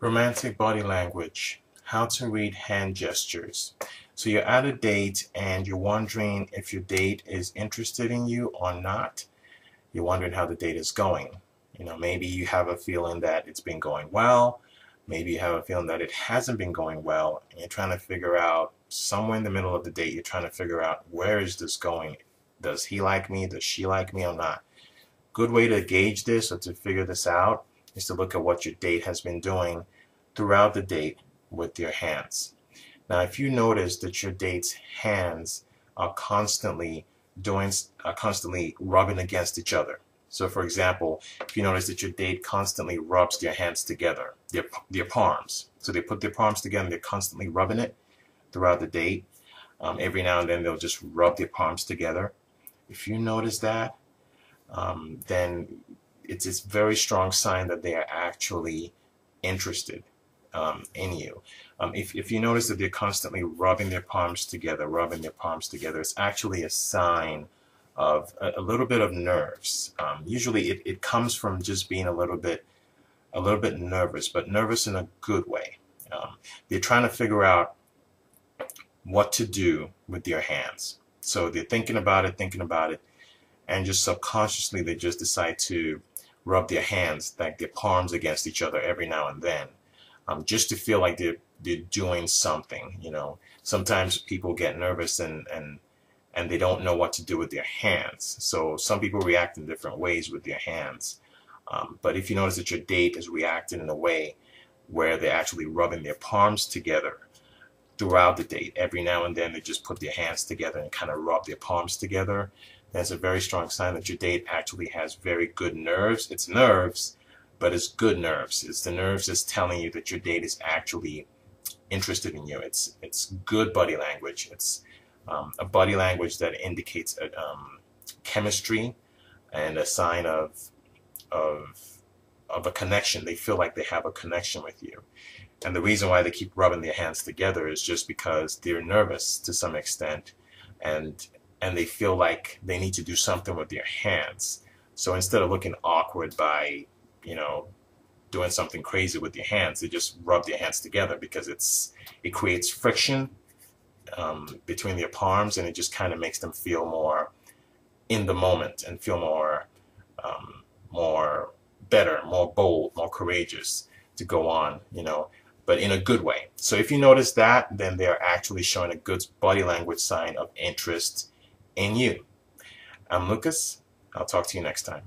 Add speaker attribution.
Speaker 1: Romantic body language, how to read hand gestures. So you're at a date and you're wondering if your date is interested in you or not. You're wondering how the date is going. Maybe you have a feeling that it's been going well. Maybe you have a feeling that it hasn't been going well. And you're trying to figure out, somewhere in the middle of the date, you're trying to figure out, where is this going? Does he like me? Does she like me or not? Good way to gauge this or to figure this out is to look at what your date has been doing throughout the date with your hands. Now, if you notice that your date's hands are constantly rubbing against each other. So, for example, if you notice that your date constantly rubs their hands together, their palms. So they put their palms together and they're constantly rubbing it throughout the date. Every now and then they'll just rub their palms together. If you notice that, then it's a very strong sign that they are actually interested in you. If you notice that they're constantly rubbing their palms together, it's actually a sign of a little bit of nerves. Usually it comes from just being a little bit nervous, but nervous in a good way. They're trying to figure out what to do with their hands. So they're thinking about it, and just subconsciously they just decide to rub their hands, like their palms, against each other every now and then, just to feel like they're doing something. Sometimes people get nervous and they don't know what to do with their hands. So some people react in different ways with their hands. But if you notice that your date is reacting in a way where they're actually rubbing their palms together throughout the date, every now and then they just put their hands together and kind of rub their palms together, that's a very strong sign that your date actually has very good nerves. It's nerves, but it's good nerves. It's the nerves that's telling you that your date is actually interested in you. It's good body language. It's a body language that indicates chemistry and a sign of a connection. They feel like they have a connection with you. And the reason why they keep rubbing their hands together is just because they're nervous to some extent, and they feel like they need to do something with their hands. So instead of looking awkward by, doing something crazy with your hands, they just rub their hands together because it creates friction between their palms, and it just kind of makes them feel more in the moment and feel more better, more bold, more courageous to go on, but in a good way. So if you notice that, then they're actually showing a good body language sign of interest in you. I'm Lucas. I'll talk to you next time.